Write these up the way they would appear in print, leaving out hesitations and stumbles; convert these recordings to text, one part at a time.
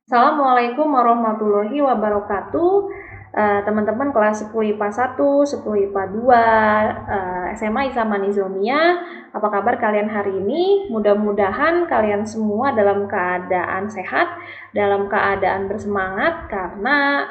Assalamualaikum warahmatullahi wabarakatuh. Teman-teman kelas 10 IPA 1, 10 IPA 2, SMA Isa Manizomia. Apa kabar kalian hari ini? Mudah-mudahan kalian semua dalam keadaan sehat, dalam keadaan bersemangat karena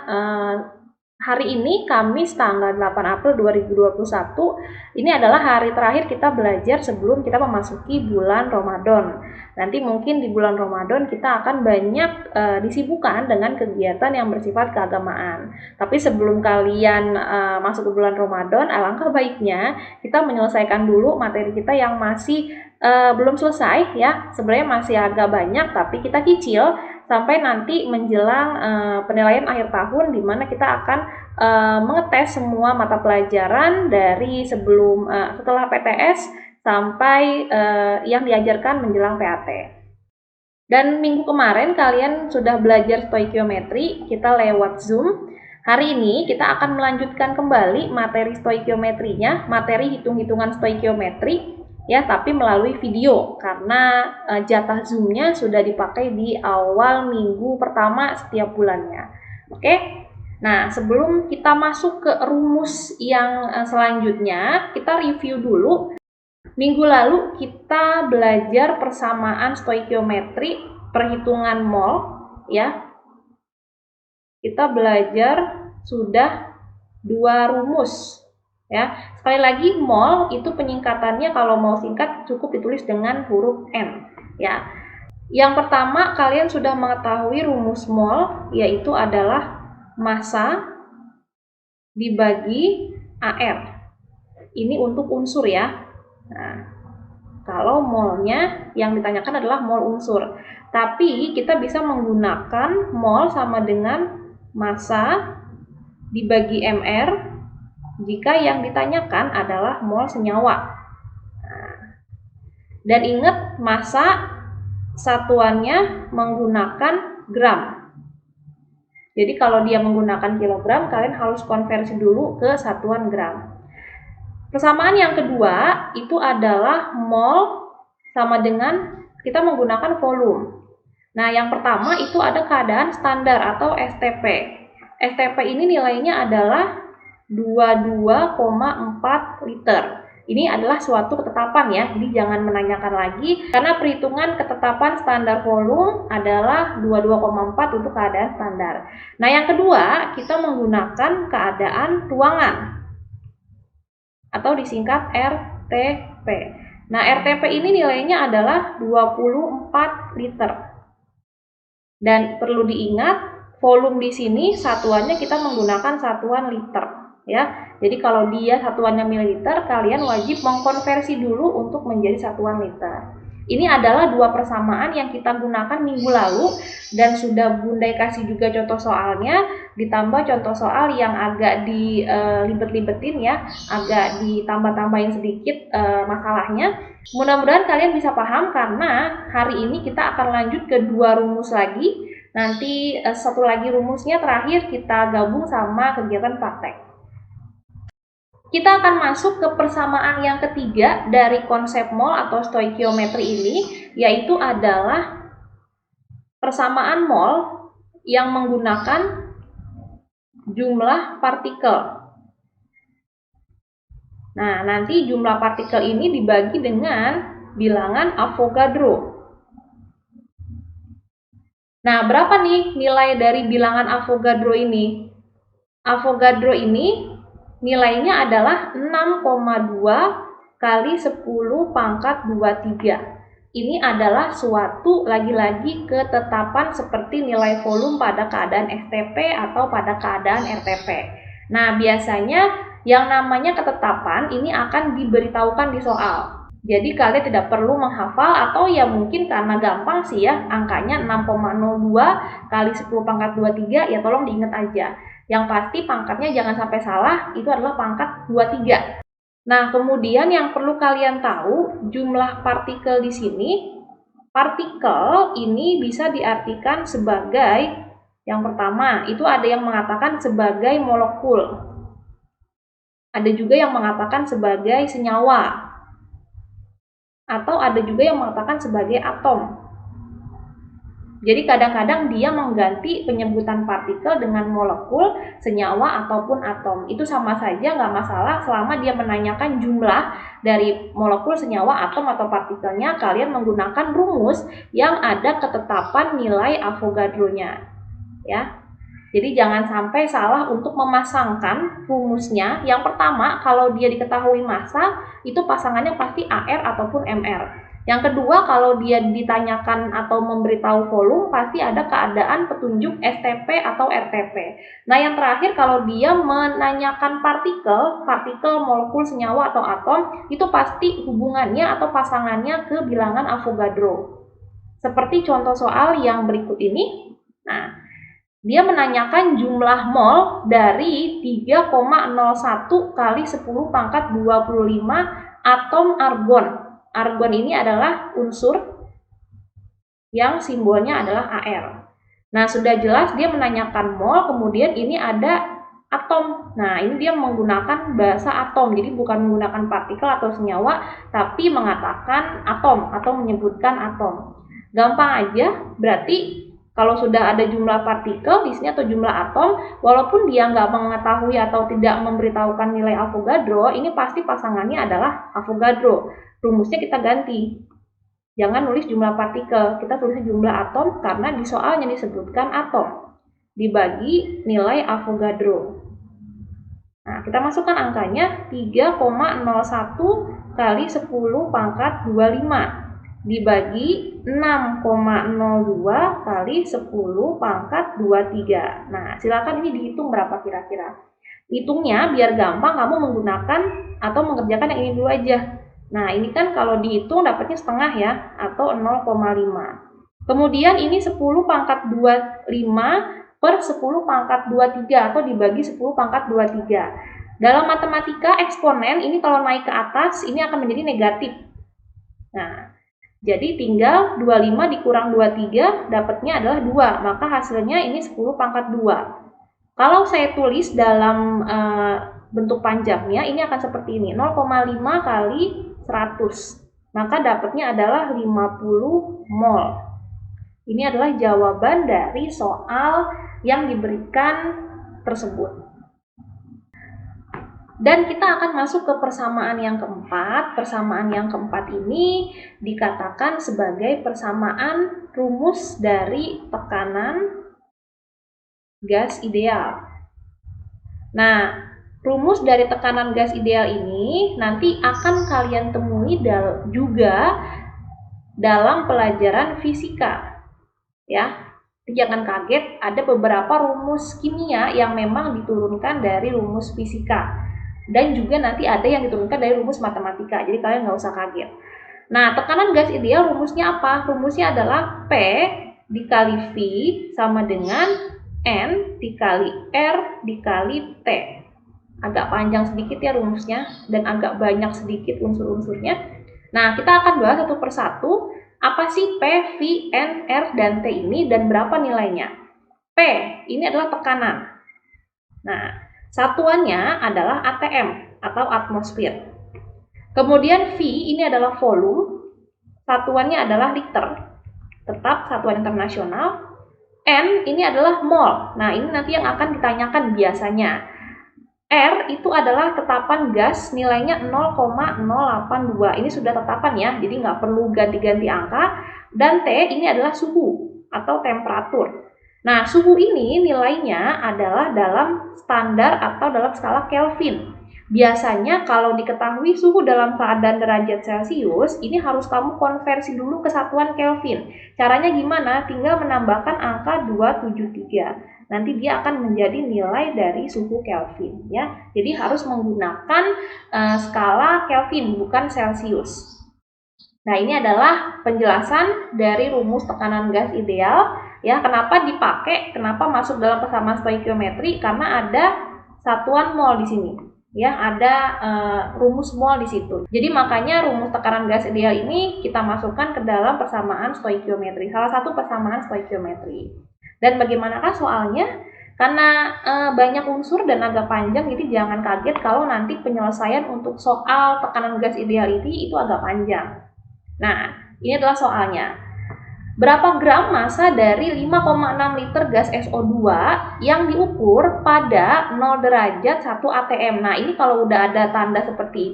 hari ini Kamis tanggal 8 April 2021 ini adalah hari terakhir kita belajar sebelum kita memasuki bulan Ramadan. Nanti mungkin di bulan Ramadan kita akan banyak disibukkan dengan kegiatan yang bersifat keagamaan. Tapi sebelum kalian masuk ke bulan Ramadan, alangkah baiknya kita menyelesaikan dulu materi kita yang masih belum selesai ya. Sebenarnya masih agak banyak tapi kita cicil sampai nanti menjelang penilaian akhir tahun di mana kita akan mengetes semua mata pelajaran dari setelah PTS sampai yang diajarkan menjelang PAT. Dan minggu kemarin kalian sudah belajar stoikiometri, kita lewat Zoom. Hari ini kita akan melanjutkan kembali materi stoikiometrinya, materi hitung-hitungan stoikiometri ya, tapi melalui video karena jatah Zoom-nya sudah dipakai di awal minggu pertama setiap bulannya. Oke? Nah, sebelum kita masuk ke rumus yang selanjutnya, kita review dulu. Minggu lalu kita belajar persamaan stoikiometri perhitungan mol ya. Kita belajar sudah 2 rumus ya. Sekali lagi mol itu penyingkatannya kalau mau singkat cukup ditulis dengan huruf M ya. Yang pertama kalian sudah mengetahui rumus mol yaitu adalah massa dibagi AR. Ini untuk unsur ya. Nah, kalau molnya yang ditanyakan adalah mol unsur. Tapi kita bisa menggunakan mol sama dengan massa dibagi MR jika yang ditanyakan adalah mol senyawa. Nah, dan ingat massa satuannya menggunakan gram. Jadi kalau dia menggunakan kilogram, kalian harus konversi dulu ke satuan gram. Persamaan yang kedua itu adalah mol sama dengan kita menggunakan volume. Nah, yang pertama itu ada keadaan standar atau STP. STP ini nilainya adalah 22,4 liter. Ini adalah suatu ketetapan ya, jadi jangan menanyakan lagi karena perhitungan ketetapan standar volume adalah 22,4 untuk keadaan standar. Nah, yang kedua kita menggunakan keadaan ruangan atau disingkat RTP. Nah, RTP ini nilainya adalah 24 liter. Dan perlu diingat, volume di sini satuannya kita menggunakan satuan liter ya. Jadi kalau dia satuannya mililiter, kalian wajib mengkonversi dulu untuk menjadi satuan liter. Ini adalah 2 persamaan yang kita gunakan minggu lalu dan sudah Bunda kasih juga contoh soalnya, ditambah contoh soal yang agak dilibet-libetin ya, agak ditambah-tambahin sedikit masalahnya. Mudah-mudahan kalian bisa paham karena hari ini kita akan lanjut ke 2 rumus lagi. Nanti satu lagi rumusnya terakhir kita gabung sama kegiatan praktek. Kita akan masuk ke persamaan yang ketiga dari konsep mol atau stoikiometri ini, yaitu adalah persamaan mol yang menggunakan jumlah partikel. Nah, nanti jumlah partikel ini dibagi dengan bilangan Avogadro. Nah, berapa nih nilai dari bilangan Avogadro ini? Avogadro ini nilainya adalah 6,2 kali 10 pangkat 23. Ini adalah suatu lagi-lagi ketetapan seperti nilai volume pada keadaan STP atau pada keadaan RTP. Nah, biasanya yang namanya ketetapan ini akan diberitahukan di soal. Jadi kalian tidak perlu menghafal atau ya mungkin karena gampang sih ya, angkanya 6,02 kali 10 pangkat 23 ya tolong diingat aja. Yang pasti pangkatnya jangan sampai salah, itu adalah pangkat 23. Nah, kemudian yang perlu kalian tahu, jumlah partikel di sini, partikel ini bisa diartikan sebagai, yang pertama, itu ada yang mengatakan sebagai molekul. Ada juga yang mengatakan sebagai senyawa. Atau ada juga yang mengatakan sebagai atom. Jadi kadang-kadang dia mengganti penyebutan partikel dengan molekul, senyawa, ataupun atom. Itu sama saja, nggak masalah selama dia menanyakan jumlah dari molekul, senyawa, atom, atau partikelnya. Kalian menggunakan rumus yang ada ketetapan nilai Avogadro-nya. Ya. Jadi jangan sampai salah untuk memasangkan rumusnya. Yang pertama, kalau dia diketahui massa, itu pasangannya pasti AR ataupun MR. Yang kedua, kalau dia ditanyakan atau memberitahu volume, pasti ada keadaan petunjuk STP atau RTP. Nah, yang terakhir, kalau dia menanyakan partikel, molekul, senyawa, atau atom, itu pasti hubungannya atau pasangannya ke bilangan Avogadro. Seperti contoh soal yang berikut ini. Nah, dia menanyakan jumlah mol dari 3,01 kali 10 pangkat 25 atom argon. Argon ini adalah unsur yang simbolnya adalah AR. Nah, sudah jelas dia menanyakan mol, kemudian ini ada atom. Nah, ini dia menggunakan bahasa atom, jadi bukan menggunakan partikel atau senyawa, tapi mengatakan atom atau menyebutkan atom. Gampang aja, berarti kalau sudah ada jumlah partikel di sini atau jumlah atom, walaupun dia nggak mengetahui atau tidak memberitahukan nilai Avogadro, ini pasti pasangannya adalah Avogadro. Rumusnya kita ganti. Jangan nulis jumlah partikel, kita tulis jumlah atom karena di soalnya disebutkan atom. Dibagi nilai Avogadro. Nah, kita masukkan angkanya 3,01 kali 10 pangkat 25 dibagi 6,02 kali 10 pangkat 23. Nah, silakan ini dihitung berapa kira-kira. Hitungnya biar gampang, kamu menggunakan atau mengerjakan yang ini dulu aja. Nah, ini kan kalau dihitung dapatnya setengah ya, atau 0,5. Kemudian ini 10 pangkat 25 per 10 pangkat 23 atau dibagi 10 pangkat 23. Dalam matematika eksponen ini kalau naik ke atas ini akan menjadi negatif. Nah, jadi tinggal 25 dikurang 23 dapatnya adalah 2, maka hasilnya ini 10 pangkat 2. Kalau saya tulis dalam bentuk panjangnya ini akan seperti ini, 0,5 kali 100, maka dapatnya adalah 50 mol. Ini adalah jawaban dari soal yang diberikan tersebut. Dan kita akan masuk ke persamaan yang keempat. Persamaan yang keempat ini dikatakan sebagai persamaan rumus dari tekanan gas ideal. Nah, rumus dari tekanan gas ideal ini nanti akan kalian temui juga dalam pelajaran fisika. Ya, jangan kaget, ada beberapa rumus kimia yang memang diturunkan dari rumus fisika. Dan juga nanti ada yang diturunkan dari rumus matematika, jadi kalian nggak usah kaget. Nah, tekanan gas ideal rumusnya apa? Rumusnya adalah P dikali V sama dengan N dikali R dikali T. Agak panjang sedikit ya rumusnya, dan agak banyak sedikit unsur-unsurnya. Nah, kita akan bahas satu persatu, apa sih P, V, N, R, dan T ini, dan berapa nilainya. P, ini adalah tekanan. Nah, satuannya adalah ATM atau atmosfer. Kemudian V ini adalah volume, satuannya adalah liter, tetap satuan internasional. N ini adalah mol. Nah, ini nanti yang akan ditanyakan biasanya. R itu adalah tetapan gas, nilainya 0,082. Ini sudah tetapan ya, jadi nggak perlu ganti-ganti angka. Dan T ini adalah suhu atau temperatur. Nah, suhu ini nilainya adalah dalam standar atau dalam skala Kelvin. Biasanya kalau diketahui suhu dalam keadaan derajat Celcius, ini harus kamu konversi dulu ke satuan Kelvin. Caranya gimana? Tinggal menambahkan angka 273. Nanti dia akan menjadi nilai dari suhu Kelvin ya. Jadi harus menggunakan skala Kelvin bukan Celcius. Nah, ini adalah penjelasan dari rumus tekanan gas ideal ya. Kenapa dipakai? Kenapa masuk dalam persamaan stoikiometri? Karena ada satuan mol di sini. Ya, ada rumus mol di situ. Jadi makanya rumus tekanan gas ideal ini kita masukkan ke dalam persamaan stoikiometri. Salah satu persamaan stoikiometri. Dan bagaimanakah soalnya? Karena banyak unsur dan agak panjang, jadi jangan kaget kalau nanti penyelesaian untuk soal tekanan gas ideal itu agak panjang. Nah, ini adalah soalnya. Berapa gram massa dari 5,6 liter gas SO2 yang diukur pada 0 derajat 1 atm. Nah, ini kalau udah ada tanda seperti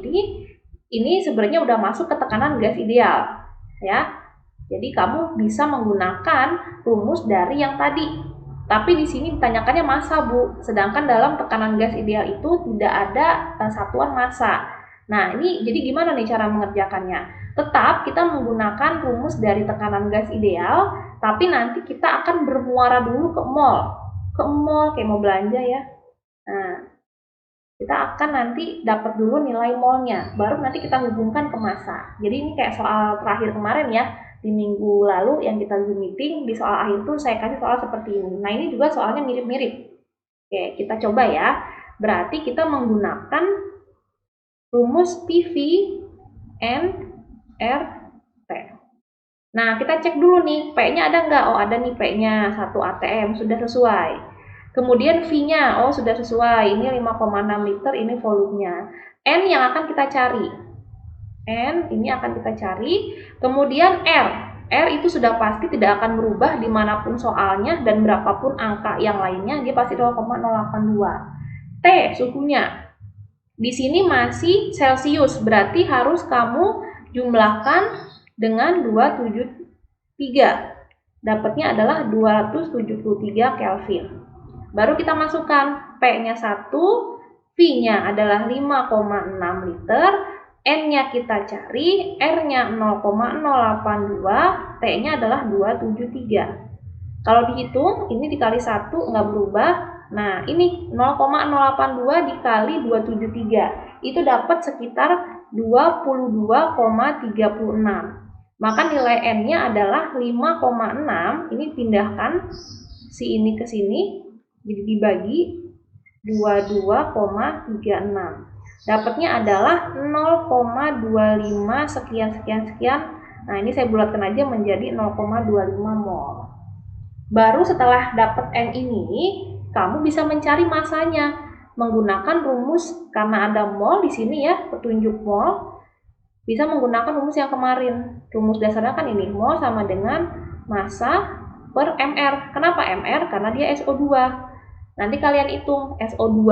ini sebenarnya udah masuk ke tekanan gas ideal, ya. Jadi kamu bisa menggunakan rumus dari yang tadi. Tapi di sini ditanyakannya massa, Bu. Sedangkan dalam tekanan gas ideal itu tidak ada satuan massa. Nah, ini jadi gimana nih cara mengerjakannya? Tetap kita menggunakan rumus dari tekanan gas ideal, tapi nanti kita akan bermuara dulu ke mol. Ke mol kayak mau belanja ya. Nah, kita akan nanti dapat dulu nilai molnya, baru nanti kita hubungkan ke massa. Jadi ini kayak soal terakhir kemarin ya, di minggu lalu yang kita Zoom meeting, di soal akhir tuh saya kasih soal seperti ini. Nah, ini juga soalnya mirip-mirip. Oke, kita coba ya. Berarti kita menggunakan rumus PV and RT. Nah, kita cek dulu nih, P-nya ada nggak? Oh, ada nih P-nya, 1 ATM, sudah sesuai. Kemudian V-nya, oh sudah sesuai, ini 5,6 liter, ini volumenya. N yang akan kita cari. N, ini akan kita cari. Kemudian R. R itu sudah pasti tidak akan berubah dimanapun soalnya, dan berapapun angka yang lainnya, dia pasti 0,082. T, suhunya. Di sini masih Celcius, berarti harus kamu jumlahkan dengan 273. Dapatnya adalah 273 Kelvin. Baru kita masukkan P-nya 1, V-nya adalah 5,6 liter, N-nya kita cari, R-nya 0,082, T-nya adalah 273. Kalau dihitung, ini dikali 1 nggak berubah. Nah, ini 0,082 dikali 273. Itu dapat sekitar 22,36. Maka nilai N-nya adalah 5,6. Ini pindahkan si ini ke sini. Jadi dibagi 22,36. Dapatnya adalah 0,25 sekian. Nah, ini saya bulatkan aja menjadi 0,25 mol. Baru setelah dapat N ini, kamu bisa mencari massanya menggunakan rumus, karena ada mol di sini ya, petunjuk mol. Bisa menggunakan rumus yang kemarin. Rumus dasarnya kan ini, mol sama dengan massa per mR. Kenapa mR? Karena dia SO2. Nanti kalian hitung SO2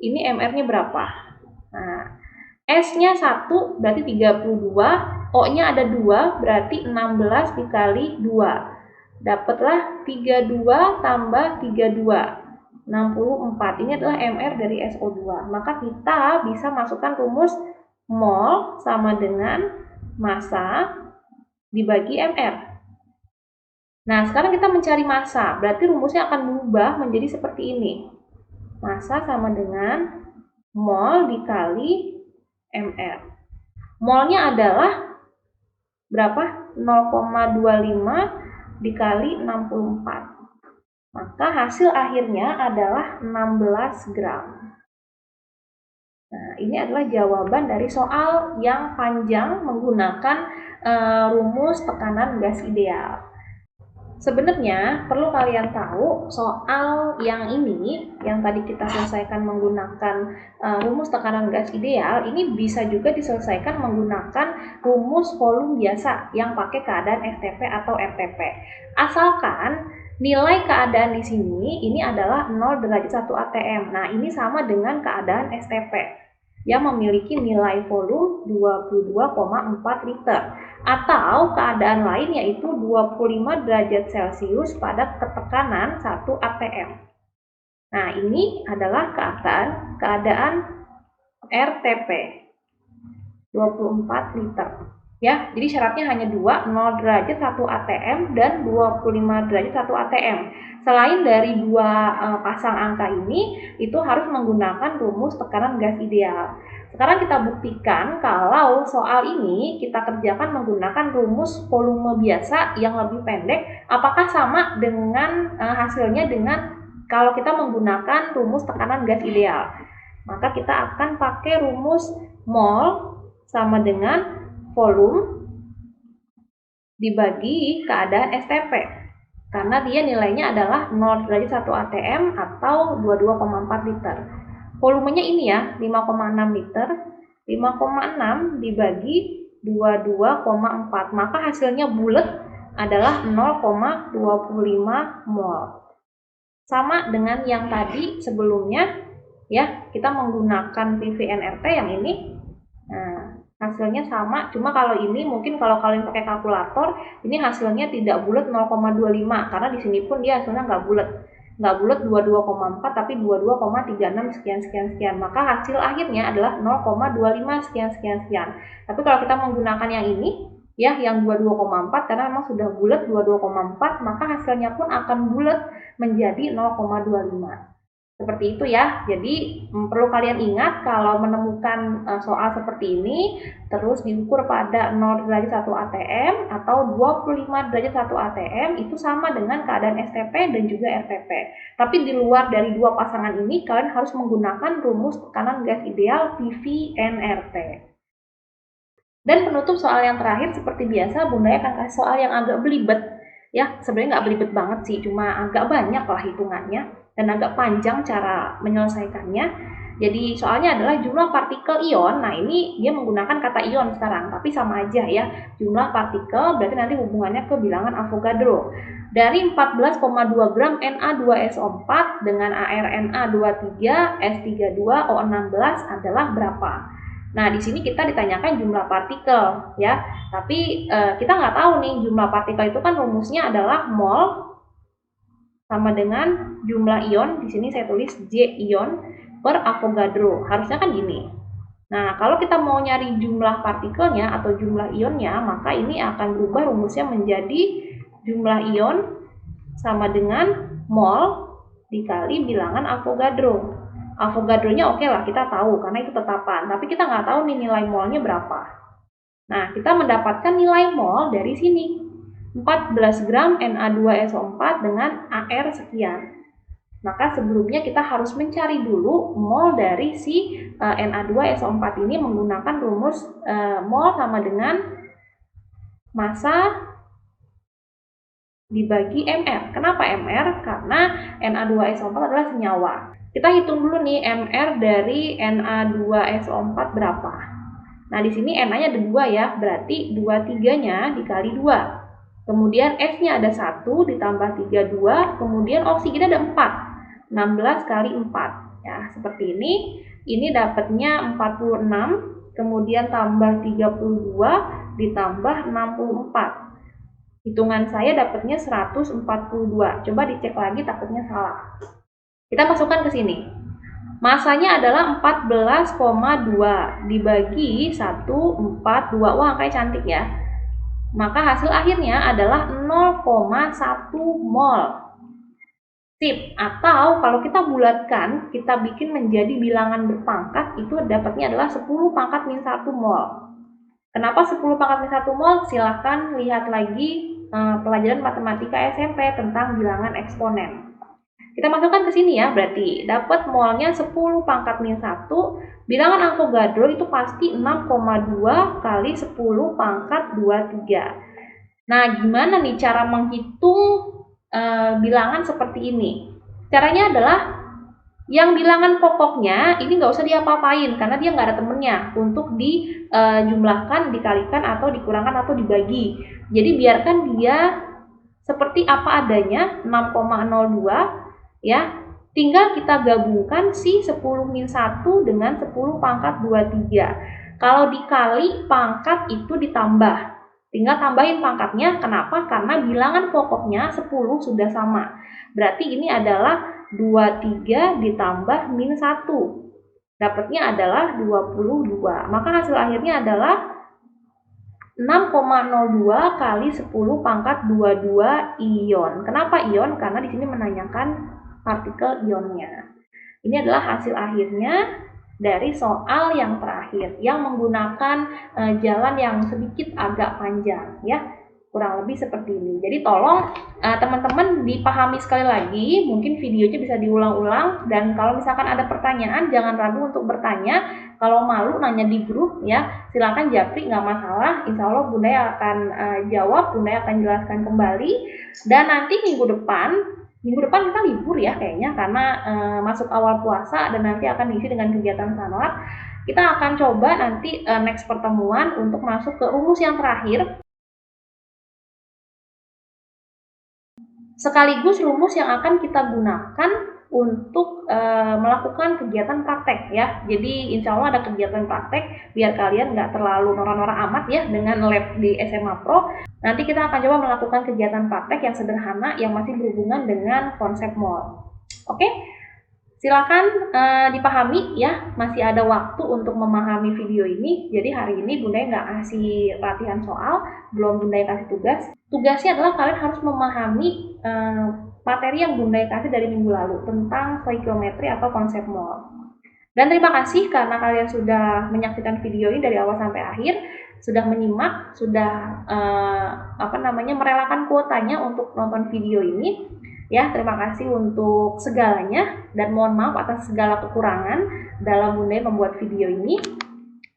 ini mR-nya berapa. Nah, S-nya 1 berarti 32, O-nya ada 2 berarti 16 dikali 2. Dapatlah 32 tambah 32, 64. Ini adalah mR dari SO2. Maka kita bisa masukkan rumus mol sama dengan massa dibagi mR. Nah, sekarang kita mencari massa, berarti rumusnya akan berubah menjadi seperti ini. Massa sama dengan mol dikali mR. Molnya adalah berapa? 0,25 dikali 64. Maka hasil akhirnya adalah 16 gram. Nah, ini adalah jawaban dari soal yang panjang menggunakan rumus tekanan gas ideal. Sebenarnya perlu kalian tahu soal yang ini, yang tadi kita selesaikan menggunakan rumus tekanan gas ideal, ini bisa juga diselesaikan menggunakan rumus volume biasa yang pakai keadaan STP atau RTP. Asalkan nilai keadaan di sini ini adalah 0 derajat 1 atm. Nah, ini sama dengan keadaan STP yang memiliki nilai volume 22,4 liter. Atau keadaan lain yaitu 25 derajat Celcius pada ketekanan 1 atm. Nah, ini adalah keadaan RTP 24 liter. Ya, jadi syaratnya hanya 2, 0 derajat 1 atm dan 25 derajat 1 atm. Selain dari dua pasang angka ini, itu harus menggunakan rumus tekanan gas ideal. Sekarang kita buktikan kalau soal ini kita kerjakan menggunakan rumus volume biasa yang lebih pendek, apakah sama dengan hasilnya dengan kalau kita menggunakan rumus tekanan gas ideal. Maka kita akan pakai rumus mol sama dengan volume dibagi keadaan STP. Karena dia nilainya adalah 0 derajat 1 atm atau 22,4 liter. Volumenya ini ya, 5,6 liter. 5,6 dibagi 22,4, maka hasilnya bulat adalah 0,25 mol. Sama dengan yang tadi sebelumnya ya, kita menggunakan PVNRT yang ini. Nah, hasilnya sama, cuma kalau ini mungkin kalau kalian pakai kalkulator, ini hasilnya tidak bulat 0,25 karena di sini pun dia hasilnya nggak bulat. Nggak bulat 22,4 tapi 22,36 sekian sekian sekian. Maka hasil akhirnya adalah 0,25 sekian sekian sekian. Tapi kalau kita menggunakan yang ini ya, yang 22,4 karena memang sudah bulat 22,4, maka hasilnya pun akan bulat menjadi 0,25. Seperti itu ya. Jadi perlu kalian ingat kalau menemukan soal seperti ini terus diukur pada 0 derajat 1 atm atau 25 derajat 1 atm itu sama dengan keadaan STP dan juga RTP. Tapi di luar dari dua pasangan ini kalian harus menggunakan rumus tekanan gas ideal PVNRT. Dan penutup soal yang terakhir seperti biasa Bunda akan kasih soal yang agak belibet ya. Sebenarnya nggak belibet banget sih, cuma agak banyak lah hitungannya dan agak panjang cara menyelesaikannya. Jadi soalnya adalah jumlah partikel ion. Nah ini dia menggunakan kata ion sekarang, tapi sama aja ya. Jumlah partikel berarti nanti hubungannya ke bilangan Avogadro. Dari 14,2 gram Na2SO4 dengan ArNa23 S32O16 adalah berapa? Nah, di sini kita ditanyakan jumlah partikel, ya. Tapi kita nggak tahu nih jumlah partikel itu kan rumusnya adalah mol sama dengan jumlah ion. Di sini saya tulis J ion per Avogadro. Harusnya kan gini. Nah, kalau kita mau nyari jumlah partikelnya atau jumlah ionnya, maka ini akan berubah rumusnya menjadi jumlah ion sama dengan mol dikali bilangan Avogadro. Avogadronya oke lah, kita tahu karena itu tetapan. Tapi kita nggak tahu nih nilai molnya berapa. Nah, kita mendapatkan nilai mol dari sini. 14 gram Na2SO4 dengan AR sekian. Maka sebelumnya kita harus mencari dulu mol dari si Na2SO4 ini menggunakan rumus mol sama dengan massa dibagi Mr. Kenapa Mr? Karena Na2SO4 adalah senyawa. Kita hitung dulu nih Mr dari Na2SO4 berapa. Nah, di sini Na-nya ada 2 ya, berarti 23-nya dikali 2. Kemudian S-nya ada 1 ditambah 32, kemudian oksigen ada 4. 16 kali 4. Ya, seperti ini. Ini dapatnya 46, kemudian tambah 32 ditambah 64. Hitungan saya dapatnya 142. Coba dicek lagi takutnya salah. Kita masukkan ke sini. Masanya adalah 14,2 dibagi 142. Wah, angkanya cantik ya. Maka hasil akhirnya adalah 0,1 mol. Sip. Atau kalau kita bulatkan, kita bikin menjadi bilangan berpangkat, itu dapatnya adalah 10 pangkat min 1 mol. Kenapa 10 pangkat min 1 mol? Silahkan lihat lagi pelajaran matematika SMP tentang bilangan eksponen. Kita masukkan ke sini ya, berarti dapat molnya 10 pangkat min 1. Bilangan Avogadro itu pasti 6,2 kali 10 pangkat 23. Nah, gimana nih cara menghitung bilangan seperti ini? Caranya adalah yang bilangan pokoknya ini nggak usah diapa-apain karena dia nggak ada temennya untuk dijumlahkan, dikalikan, atau dikurangkan, atau dibagi. Jadi biarkan dia seperti apa adanya, 6,02 ya. Tinggal kita gabungkan si 10 min 1 dengan 10 pangkat 23. Kalau dikali, pangkat itu ditambah. Tinggal tambahin pangkatnya. Kenapa? Karena bilangan pokoknya 10 sudah sama. Berarti ini adalah 23 ditambah min 1. Dapatnya adalah 22. Maka hasil akhirnya adalah 6,02 kali 10 pangkat 22 ion. Kenapa ion? Karena di sini menanyakan partikel ionnya. Ini adalah hasil akhirnya dari soal yang terakhir yang menggunakan jalan yang sedikit agak panjang ya. Kurang lebih seperti ini. Jadi tolong teman-teman dipahami sekali lagi, mungkin videonya bisa diulang-ulang, dan kalau misalkan ada pertanyaan jangan ragu untuk bertanya. Kalau malu nanya di grup ya, silakan japri, nggak masalah. Insya Allah Bunda akan jawab, Bunda akan jelaskan kembali. Dan nanti minggu depan kita libur ya kayaknya karena masuk awal puasa dan nanti akan diisi dengan kegiatan sanlat. Kita akan coba nanti next pertemuan untuk masuk ke rumus yang terakhir. sekaligus rumus yang akan kita gunakan untuk melakukan kegiatan praktek ya. Jadi insya Allah ada kegiatan praktek biar kalian nggak terlalu norak-norak amat ya dengan lab di SMA Pro. Nanti kita akan coba melakukan kegiatan praktek yang sederhana yang masih berhubungan dengan konsep mall. Oke? Silakan dipahami ya, masih ada waktu untuk memahami video ini. Jadi hari ini Bunda nggak kasih latihan soal, belum Bunda kasih tugas. Tugasnya adalah kalian harus memahami materi yang Bunda kasih dari minggu lalu tentang stoikiometri atau konsep mol. Dan terima kasih karena kalian sudah menyaksikan video ini dari awal sampai akhir, sudah menyimak, sudah merelakan kuotanya untuk nonton video ini. Ya, terima kasih untuk segalanya dan mohon maaf atas segala kekurangan dalam Bunda membuat video ini.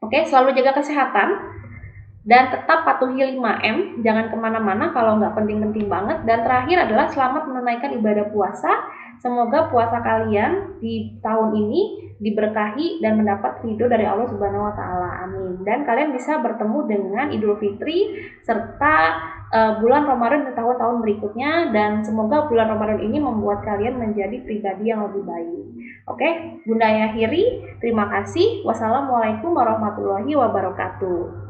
Oke, selalu jaga kesehatan dan tetap patuhi 5M, jangan kemana-mana kalau nggak penting-penting banget. Dan terakhir adalah selamat menunaikan ibadah puasa. Semoga puasa kalian di tahun ini diberkahi dan mendapat ridho dari Allah Subhanahu wa Ta'ala. Amin. Dan kalian bisa bertemu dengan Idul Fitri serta bulan Ramadan di tahun-tahun berikutnya, dan semoga bulan Ramadan ini membuat kalian menjadi pribadi yang lebih baik. Oke, Bunda akhiri. Terima kasih. Wassalamualaikum warahmatullahi wabarakatuh.